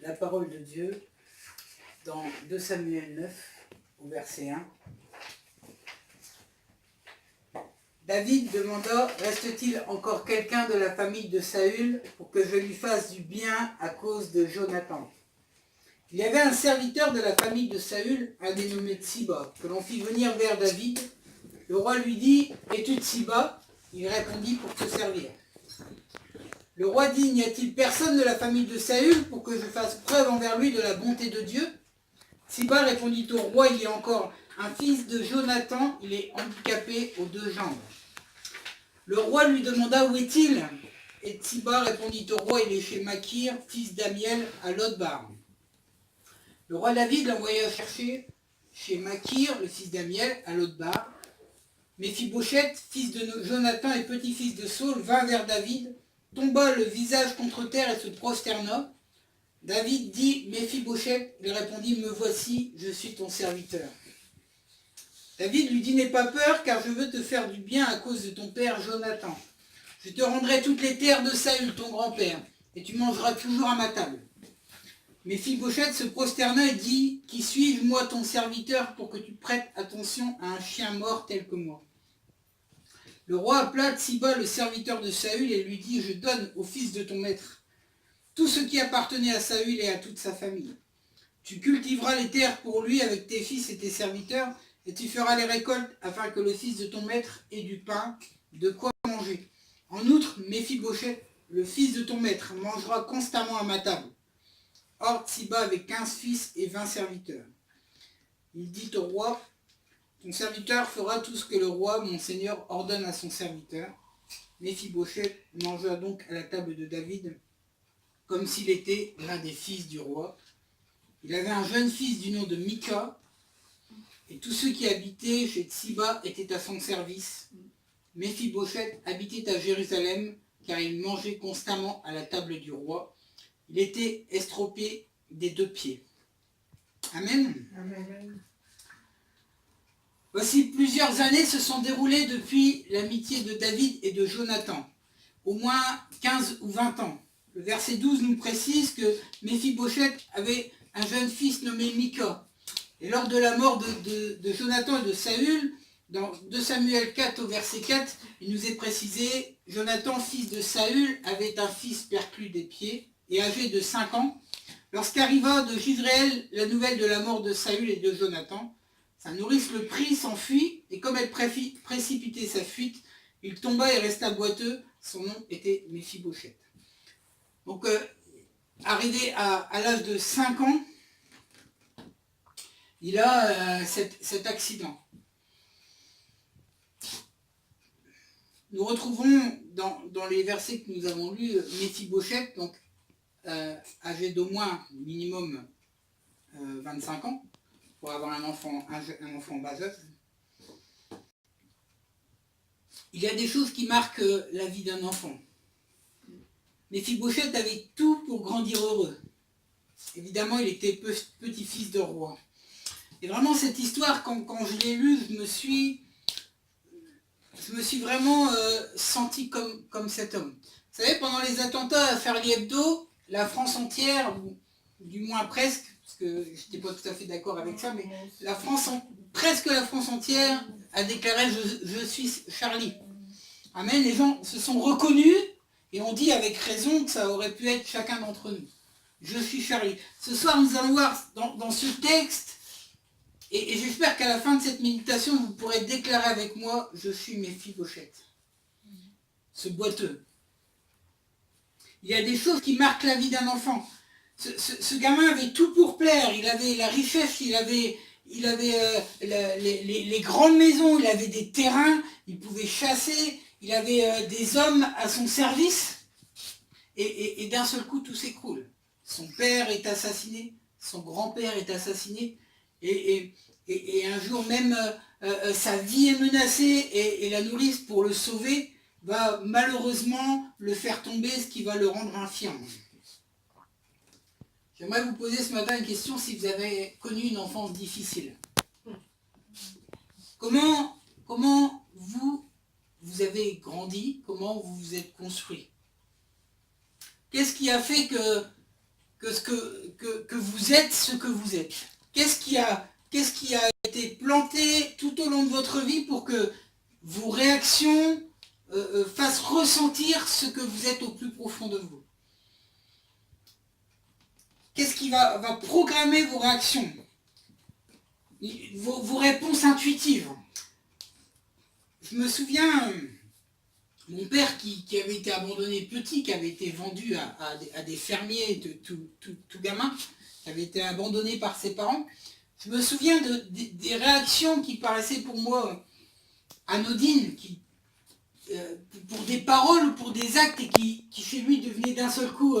la parole de Dieu dans 2 Samuel 9, au verset 1. David demanda, reste-t-il encore quelqu'un de la famille de Saül pour que je lui fasse du bien à cause de Jonathan? Il y avait un serviteur de la famille de Saül, un dénommé Tsiba, que l'on fit venir vers David. Le roi lui dit, es-tu Tsiba? Il répondit, pour te servir. Le roi dit, n'y a-t-il personne de la famille de Saül pour que je fasse preuve envers lui de la bonté de Dieu? Tsiba répondit au roi, il y a encore un fils de Jonathan, il est handicapé aux 2 jambes. Le roi lui demanda, où est-il? Et Tsiba répondit au roi, il est chez Makir, fils d'Amiel, à Lodbar. Le roi David l'envoya chercher chez Makir, le fils d'Amiel, à Lodbar. Méphibosheth, fils de Jonathan et petit-fils de Saul, vint vers David, tomba le visage contre terre et se prosterna. David dit, Méphibosheth, il répondit, me voici, je suis ton serviteur. David lui dit, n'aie pas peur, car je veux te faire du bien à cause de ton père Jonathan. Je te rendrai toutes les terres de Saül, ton grand-père, et tu mangeras toujours à ma table. Méphibosheth se prosterna et dit, qui suis-je, moi, ton serviteur, pour que tu prêtes attention à un chien mort tel que moi? Le roi appela Tsiba, le serviteur de Saül, et lui dit, je donne au fils de ton maître tout ce qui appartenait à Saül et à toute sa famille. Tu cultiveras les terres pour lui avec tes fils et tes serviteurs, et tu feras les récoltes afin que le fils de ton maître ait du pain, de quoi manger. En outre, Méphibosheth, le fils de ton maître, mangera constamment à ma table. Or, Tsiba avait 15 fils et 20 serviteurs. Il dit au roi, ton serviteur fera tout ce que le roi, mon seigneur, ordonne à son serviteur. Méphibosheth mangea donc à la table de David, comme s'il était l'un des fils du roi. Il avait un jeune fils du nom de Mika, et tous ceux qui habitaient chez Tsiba étaient à son service. Méphibosheth habitait à Jérusalem, car il mangeait constamment à la table du roi. Il était estropié des 2 pieds. Amen. Amen. Voici plusieurs années se sont déroulées depuis l'amitié de David et de Jonathan. Au moins 15 ou 20 ans. Le verset 12 nous précise que Méphibosheth avait un jeune fils nommé Mika. Et lors de la mort de Jonathan et de Saül, dans 2 Samuel 4 au verset 4, il nous est précisé, Jonathan, fils de Saül, avait un fils perclus des pieds et âgé de 5 ans. Lorsqu'arriva de Jizréel la nouvelle de la mort de Saül et de Jonathan, sa nourrice le prit, s'enfuit, et comme elle précipitait sa fuite, il tomba et resta boiteux. Son nom était Méphibosheth. Donc, arrivé à l'âge de 5 ans, il a cet accident. Nous retrouvons dans les versets que nous avons lus Méphibosheth, donc âgé d'au moins minimum 25 ans, pour avoir un enfant bas âge. Il y a des choses qui marquent la vie d'un enfant. Méphibosheth avait tout pour grandir heureux. Évidemment, il était petit-fils de roi. Et vraiment, cette histoire, quand je l'ai lue, je me suis vraiment senti comme cet homme. Vous savez, pendant les attentats à Charlie Hebdo, la France entière, ou du moins presque, parce que je n'étais pas tout à fait d'accord avec ça, mais presque la France entière a déclaré je suis Charlie. Amen. Les gens se sont reconnus et ont dit avec raison que ça aurait pu être chacun d'entre nous. Je suis Charlie. Ce soir, nous allons voir dans ce texte, et j'espère qu'à la fin de cette méditation, vous pourrez déclarer avec moi, je suis Méphibosheth. Ce boiteux. Il y a des choses qui marquent la vie d'un enfant. Ce gamin avait tout pour plaire. Il avait la richesse, il avait les grandes maisons, il avait des terrains, il pouvait chasser, il avait des hommes à son service. Et d'un seul coup, tout s'écroule. Son père est assassiné, son grand-père est assassiné, et un jour même, sa vie est menacée, et la nourrice, pour le sauver, va malheureusement le faire tomber, ce qui va le rendre infirme. J'aimerais vous poser ce matin une question, si vous avez connu une enfance difficile. Comment vous avez grandi, comment vous vous êtes construit? Qu'est-ce qui a fait que que vous êtes ce que vous êtes. Qu'est-ce qui a été planté tout au long de votre vie pour que vos réactions fassent ressentir ce que vous êtes au plus profond de vous? Qu'est-ce qui va programmer vos réactions, vos réponses intuitives? Je me souviens, mon père qui avait été abandonné petit, qui avait été vendu à des fermiers, tout gamin, qui avait été abandonné par ses parents. Je me souviens des réactions qui paraissaient pour moi anodines, pour des paroles ou pour des actes, et qui chez lui devenaient d'un seul coup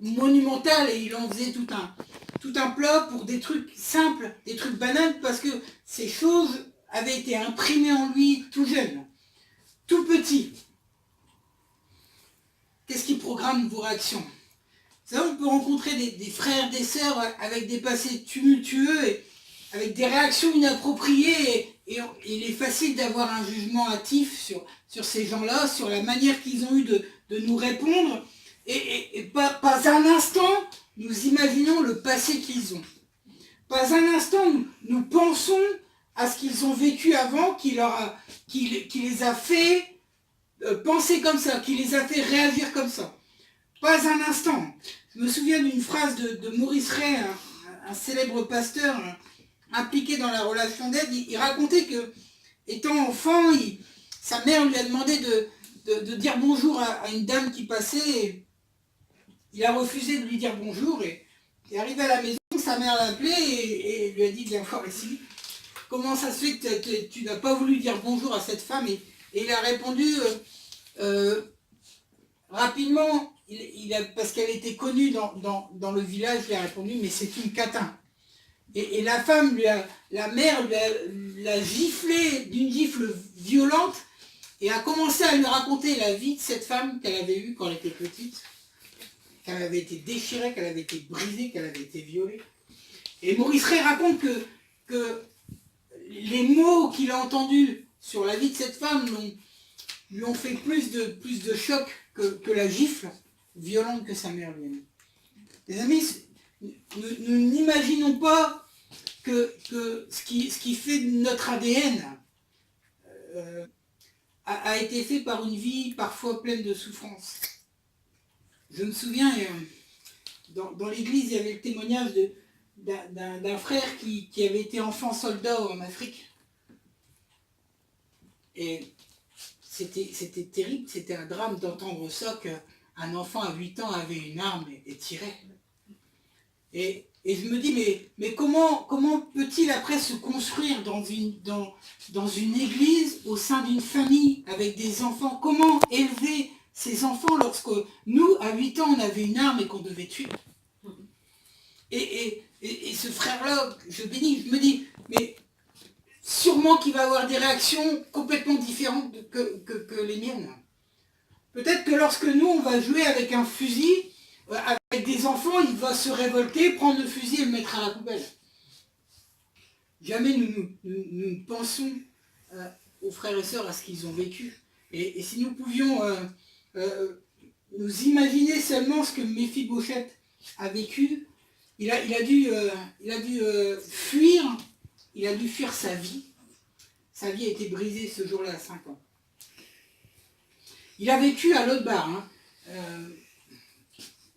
monumental, et il en faisait tout un plat pour des trucs simples, des trucs banals, parce que ces choses avaient été imprimées en lui tout jeune, tout petit. Qu'est-ce qui programme vos réactions? Vous savez, on peut rencontrer des frères, des sœurs avec des passés tumultueux, et avec des réactions inappropriées, et il est facile d'avoir un jugement hâtif sur ces gens-là, sur la manière qu'ils ont eu de nous répondre. Et pas un instant, nous imaginons le passé qu'ils ont. Pas un instant, nous pensons à ce qu'ils ont vécu avant, qui les a fait penser comme ça, qui les a fait réagir comme ça. Pas un instant. Je me souviens d'une phrase de Maurice Ray, un célèbre pasteur impliqué dans la relation d'aide. Il racontait que, étant enfant, sa mère lui a demandé de dire bonjour à une dame qui passait. Et il a refusé de lui dire bonjour, et arrivé à la maison, sa mère l'a appelé et lui a dit: viens voir ici. Comment ça se fait que tu n'as pas voulu dire bonjour à cette femme? Et il a répondu rapidement, parce qu'elle était connue dans le village, il a répondu: mais c'est une catin. Et la femme, la mère l'a giflé d'une gifle violente, et a commencé à lui raconter la vie de cette femme qu'elle avait eue quand elle était petite, qu'elle avait été déchirée, qu'elle avait été brisée, qu'elle avait été violée. Et Maurice Ray raconte que les mots qu'il a entendus sur la vie de cette femme lui ont fait plus de choc que la gifle violente que sa mère lui a mis. Les amis, nous n'imaginons pas que ce qui fait notre ADN a été fait par une vie parfois pleine de souffrance. Je me souviens, dans l'église, il y avait le témoignage d'un frère qui avait été enfant soldat en Afrique. Et c'était terrible, c'était un drame d'entendre ça, qu'un enfant à 8 ans avait une arme et tirait. Et je me dis, mais comment peut-il après se construire dans une église, au sein d'une famille, avec des enfants? Comment élever ces enfants lorsque nous, à 8 ans, on avait une arme et qu'on devait tuer? Et ce frère-là, je bénis, je me dis, mais sûrement qu'il va avoir des réactions complètement différentes que les miennes. Peut-être que lorsque nous, on va jouer avec un fusil, avec des enfants, il va se révolter, prendre le fusil et le mettre à la poubelle. Jamais nous pensons aux frères et sœurs, à ce qu'ils ont vécu. Et si nous pouvions nous imaginer seulement ce que Méphibosheth a vécu, il a dû fuir, il a dû fuir sa vie. Sa vie a été brisée ce jour-là à 5 ans. Il a vécu à Lodebar.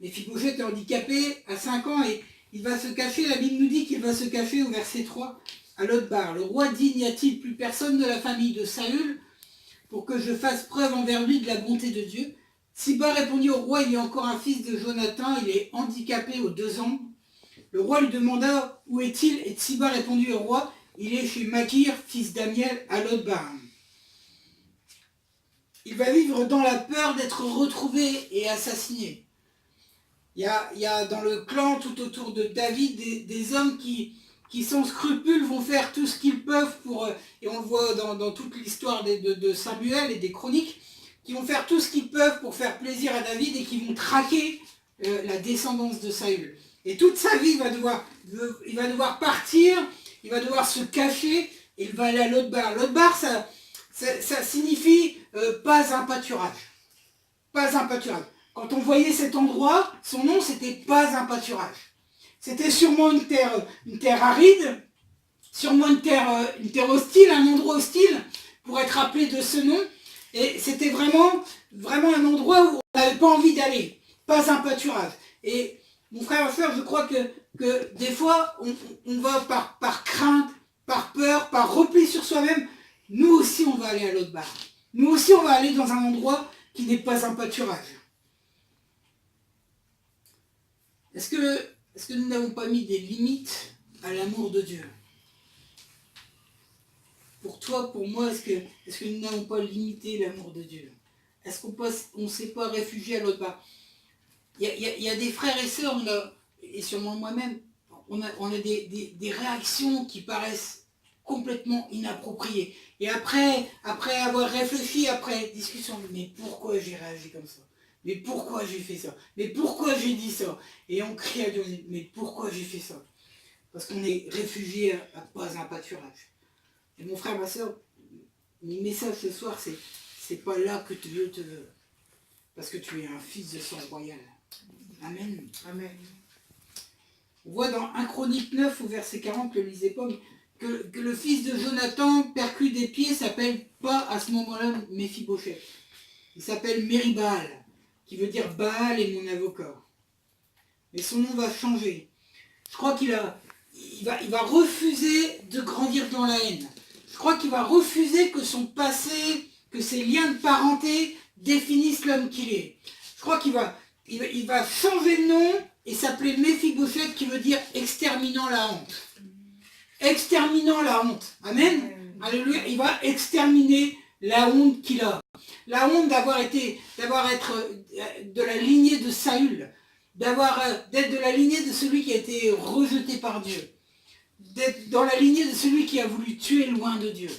Méphibosheth est handicapé à 5 ans, et il va se cacher, la Bible nous dit qu'il va se cacher au verset 3 à Lodebar. Le roi dit: n'y a-t-il plus personne de la famille de Saül pour que je fasse preuve envers lui de la bonté de Dieu? Tsiba répondit au roi: il y a encore un fils de Jonathan, il est handicapé aux 2 ans. Le roi lui demanda: où est-il? Et Tsiba répondit au roi: il est chez Makir, fils d'Amiel, à Lodebar. Il va vivre dans la peur d'être retrouvé et assassiné. Il y a dans le clan tout autour de David des hommes qui sans scrupules vont faire tout ce qu'ils peuvent pour, et on le voit dans toute l'histoire de Samuel et des chroniques, qui vont faire tout ce qu'ils peuvent pour faire plaisir à David, et qui vont traquer la descendance de Saül. Et toute sa vie, il va devoir partir, il va devoir se cacher, et il va aller à Lodebar. Lodebar, ça signifie pas un pâturage. Pas un pâturage. Quand on voyait cet endroit, son nom, c'était pas un pâturage. C'était sûrement une terre aride, sûrement une terre hostile, un endroit hostile, pour être appelé de ce nom. Et c'était vraiment un endroit où on n'avait pas envie d'aller. Pas un pâturage. Et mon frère et soeur, je crois que des fois, on va par crainte, par peur, par repli sur soi-même. Nous aussi, on va aller à l'autre bar. Nous aussi, on va aller dans un endroit qui n'est pas un pâturage. Est-ce que nous n'avons pas mis des limites à l'amour de Dieu? Pour toi, pour moi, est-ce que nous n'avons pas limité l'amour de Dieu? Est-ce qu'on ne s'est pas réfugié à l'autre bar? Il y a des frères et sœurs, et sûrement moi-même, on a des réactions qui paraissent complètement inappropriées. Et après avoir réfléchi, après discussion, mais pourquoi j'ai réagi comme ça? Mais pourquoi j'ai fait ça? Mais pourquoi j'ai dit ça? Et on crie à Dieu, mais pourquoi j'ai fait ça? Parce qu'on est réfugié à pas un pâturage. Et mon frère, ma soeur, mon message ce soir, c'est pas là que Dieu te veut. Parce que tu es un fils de sang royal. Amen. Amen. On voit dans 1 Chronique 9 au verset 40, le lisez pas, que le fils de Jonathan, perclus des pieds, s'appelle pas à ce moment-là Méphibosheth. Il s'appelle Méribaal, qui veut dire Baal est mon avocat. Mais son nom va changer. Je crois qu'il va refuser de grandir dans la haine. Je crois qu'il va refuser que son passé, que ses liens de parenté définissent l'homme qu'il est. Je crois qu'il va changer de nom et s'appeler Méphibosheth, qui veut dire exterminant la honte. Exterminant la honte. Amen. Alléluia. Il va exterminer la honte qu'il a. La honte d'avoir être de la lignée de Saül, d'être de la lignée de celui qui a été rejeté par Dieu, d'être dans la lignée de celui qui a voulu tuer loin de Dieu.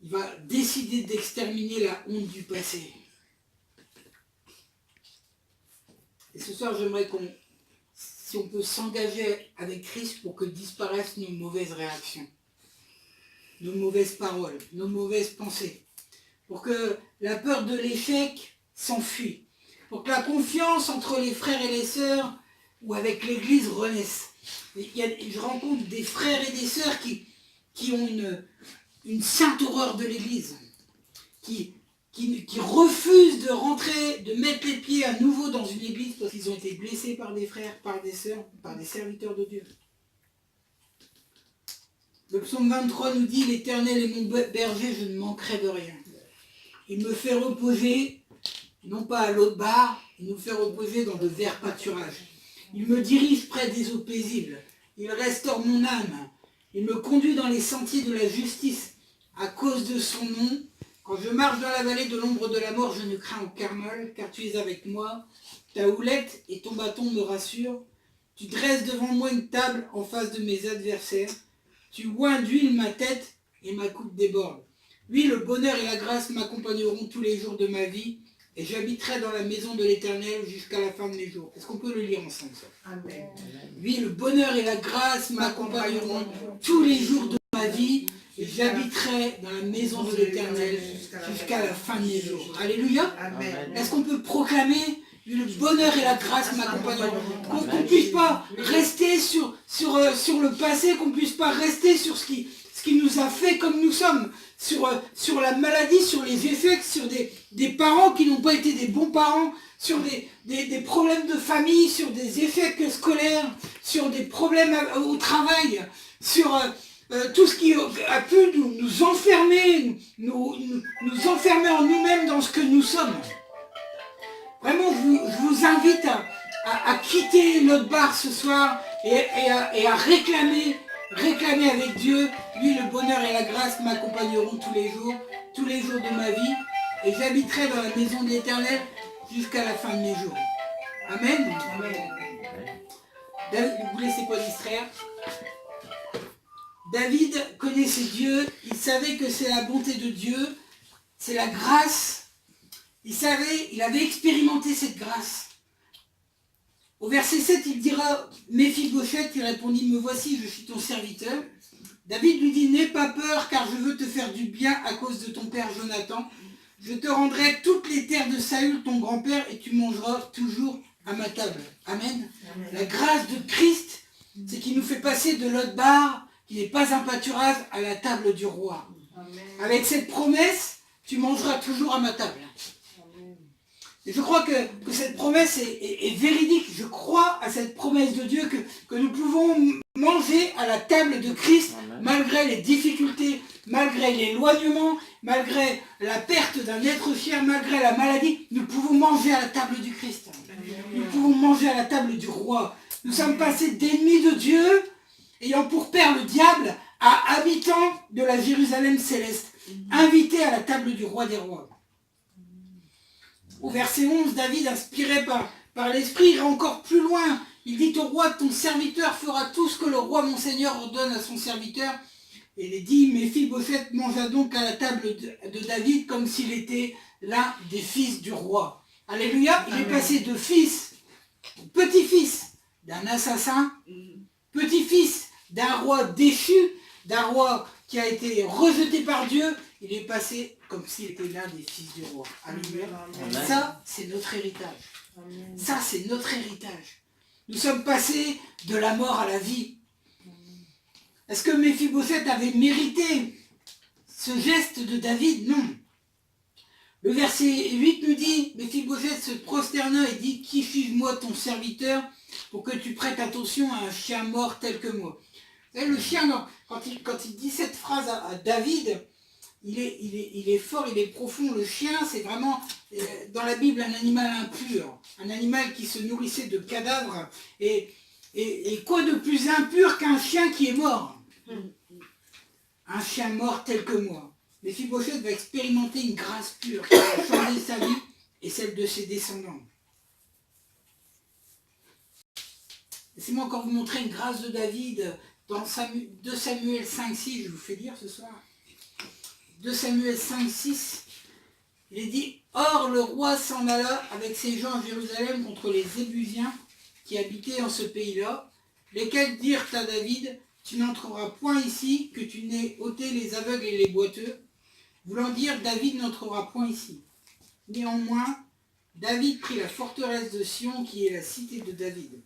Il va décider d'exterminer la honte du passé. Et ce soir, j'aimerais si on peut s'engager avec Christ pour que disparaissent nos mauvaises réactions, nos mauvaises paroles, nos mauvaises pensées, pour que la peur de l'échec s'enfuit, pour que la confiance entre les frères et les sœurs ou avec l'Église renaisse. Je rencontre des frères et des sœurs qui ont une sainte horreur de l'Église, qui refusent de rentrer, de mettre les pieds à nouveau dans une église parce qu'ils ont été blessés par des frères, par des sœurs, par des serviteurs de Dieu. Le psaume 23 nous dit « L'Éternel est mon berger, je ne manquerai de rien. Il me fait reposer, non pas à l'autre bar, il nous fait reposer dans de verts pâturages. Il me dirige près des eaux paisibles. Il restaure mon âme. Il me conduit dans les sentiers de la justice à cause de son nom. Quand je marche dans la vallée de l'ombre de la mort, je ne crains aucun mal, car tu es avec moi. Ta houlette et ton bâton me rassurent. Tu dresses devant moi une table en face de mes adversaires. Tu oins d'huile ma tête et ma coupe déborde. Oui, le bonheur et la grâce m'accompagneront tous les jours de ma vie, et j'habiterai dans la maison de l'Éternel jusqu'à la fin de mes jours. Est-ce qu'on peut le lire ensemble, ça? Amen. Oui, le bonheur et la grâce m'accompagneront tous les jours de ma vie, et j'habiterai dans la maison de l'Éternel jusqu'à la fin de mes jours. Alléluia. Amen. Est-ce qu'on peut proclamer le bonheur et la grâce m'accompagneront? Qu'on ne puisse pas rester sur le passé, qu'on ne puisse pas rester sur ce qui nous a fait comme nous sommes, sur la maladie, sur les effets, sur des parents qui n'ont pas été des bons parents, sur des problèmes de famille, sur des échecs scolaires, sur des problèmes au travail, sur tout ce qui a pu nous enfermer, nous enfermer en nous-mêmes dans ce que nous sommes. Vraiment, je vous invite à quitter notre bar ce soir et à réclamer avec Dieu. Lui, le bonheur et la grâce m'accompagneront tous les jours de ma vie, et j'habiterai dans la maison de l'Éternel jusqu'à la fin de mes jours. Amen. Amen. David, ne vous laissez pas distraire. David connaissait Dieu, il savait que c'est la bonté de Dieu, c'est la grâce. Il avait expérimenté cette grâce. Au verset 7, il dira, Méphibosheth, il répondit, me voici, je suis ton serviteur. David lui dit, n'aie pas peur, car je veux te faire du bien à cause de ton père Jonathan. Je te rendrai toutes les terres de Saül, ton grand-père, et tu mangeras toujours à ma table. Amen. Amen. La grâce de Christ, c'est qu'il nous fait passer de l'autre bar, qui n'est pas un pâturage, à la table du roi. Amen. Avec cette promesse, tu mangeras toujours à ma table. Amen. Et je crois que cette promesse est véridique. Je crois à cette promesse de Dieu que nous pouvons manger à la table de Christ. Amen. Malgré les difficultés, malgré l'éloignement, malgré la perte d'un être cher, malgré la maladie, nous pouvons manger à la table du Christ. Amen. Nous pouvons manger à la table du roi. Nous sommes passés d'ennemis de Dieu, ayant pour père le diable, à habitants de la Jérusalem céleste, invités à la table du roi des rois. Au verset 11, David, inspiré par l'Esprit, ira encore plus loin. Il dit au roi, ton serviteur fera tout ce que le roi mon Seigneur ordonne à son serviteur. Et il est dit, Méphibosheth mangea donc à la table de David comme s'il était l'un des fils du roi. Alléluia, il est passé de fils, petit-fils d'un assassin, petit-fils d'un roi déchu, d'un roi qui a été rejeté par Dieu, il est passé comme s'il était l'un des fils du roi. Alléluia. Ça, c'est notre héritage. Amen. Ça, c'est notre héritage. Nous sommes passés de la mort à la vie. Est-ce que Méphibosheth avait mérité ce geste de David? Non. Le verset 8 nous dit, Méphibosheth se prosterna et dit, qui suis-je moi ton serviteur pour que tu prêtes attention à un chien mort tel que moi? Vous savez, le chien, quand il dit cette phrase à David, il est fort, il est profond. Le chien, c'est vraiment, dans la Bible, un animal impur. Un animal qui se nourrissait de cadavres. Et quoi de plus impur qu'un chien qui est mort? Un chien mort tel que moi. Méphibosheth va expérimenter une grâce pure qui va changer sa vie et celle de ses descendants. Laissez-moi encore vous montrer une grâce de David dans 2 Samuel 5-6, je vous fais lire ce soir. 2 Samuel 5-6, il est dit, or le roi s'en alla avec ses gens à Jérusalem contre les Ébusiens qui habitaient en ce pays-là, lesquels dirent à David, tu n'entreras point ici, que tu n'aies ôté les aveugles et les boiteux, voulant dire, David n'entrera point ici. Néanmoins, David prit la forteresse de Sion, qui est la cité de David.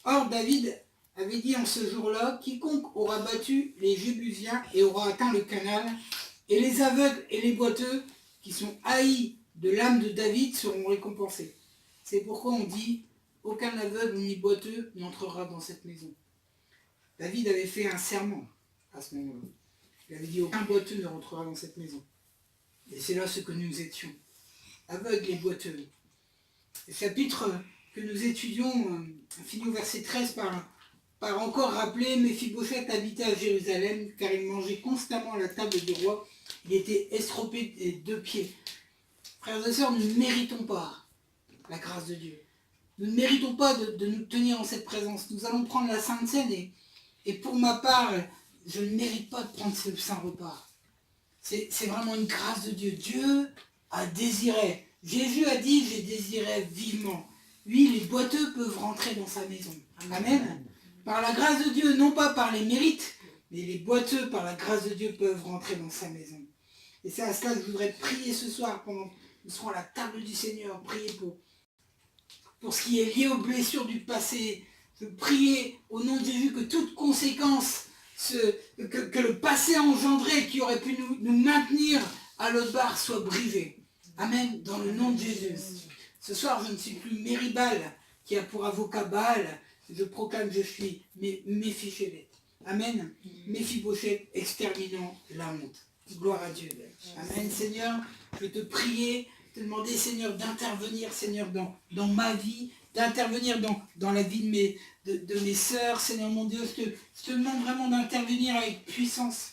Or, David avait dit en ce jour-là, quiconque aura battu les Jébusiens et aura atteint le canal, et les aveugles et les boiteux, qui sont haïs de l'âme de David, seront récompensés. C'est pourquoi on dit, aucun aveugle ni boiteux n'entrera dans cette maison. David avait fait un serment à ce moment-là. Il avait dit, aucun boiteux ne rentrera dans cette maison. Et c'est là ce que nous étions, aveugles et boiteux. Le chapitre que nous étudions finit au verset 13 par encore rappeler, Méphibosheth habitait à Jérusalem, car il mangeait constamment à la table du roi. Il était estropé des 2 pieds. Frères et sœurs, nous ne méritons pas la grâce de Dieu. Nous ne méritons pas de nous tenir en cette présence. Nous allons prendre la Sainte Seine et pour ma part, je ne mérite pas de prendre ce saint repas. C'est vraiment une grâce de Dieu. Dieu a désiré. Jésus a dit, j'ai désiré vivement. Oui, les boiteux peuvent rentrer dans sa maison. Amen. Par la grâce de Dieu, non pas par les mérites, mais les boiteux, par la grâce de Dieu, peuvent rentrer dans sa maison. Et c'est à cela que je voudrais prier ce soir, pendant que nous serons à la table du Seigneur, prier pour ce qui est lié aux blessures du passé. Je prie au nom de Jésus que toute conséquence que le passé a engendré, qui aurait pu nous maintenir à l'autre barre, soit brisée. Amen, dans le nom de Jésus. Ce soir, je ne suis plus Méribal, qui a pour avocat Baal. Je proclame, je suis Méphibosheth. Amen. Méphibosheth, exterminant la honte. Gloire à Dieu. Amen. Seigneur, je vais te prier, te demander, Seigneur, d'intervenir, Seigneur, dans ma vie, d'intervenir dans la vie de mes sœurs. Seigneur, mon Dieu, je te demande vraiment d'intervenir avec puissance.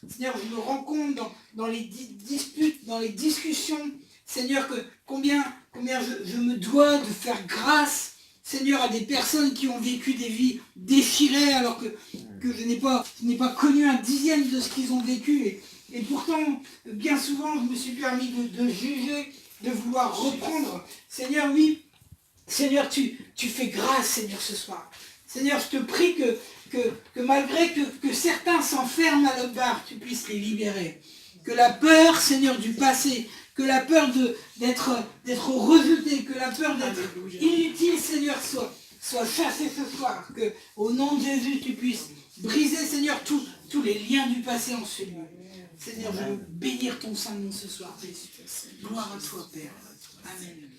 Seigneur, je me rends compte dans les disputes, dans les discussions, Seigneur, combien je me dois de faire grâce, Seigneur, à des personnes qui ont vécu des vies déchirées, alors que je n'ai pas connu un dixième de ce qu'ils ont vécu. Et pourtant, bien souvent, je me suis permis de juger, de vouloir reprendre. Seigneur, oui, Seigneur, tu fais grâce, Seigneur, ce soir. Seigneur, je te prie que malgré que certains s'enferment à l'autre barre, tu puisses les libérer. Que la peur, Seigneur, du passé, Que la peur d'être rejeté, que la peur d'être inutile, Seigneur, soit chassée ce soir. Que au nom de Jésus, tu puisses briser, Seigneur, tous les liens du passé en ce lieu. Seigneur, je veux bénir ton Saint-Nom ce soir. Gloire à toi, Père. Amen.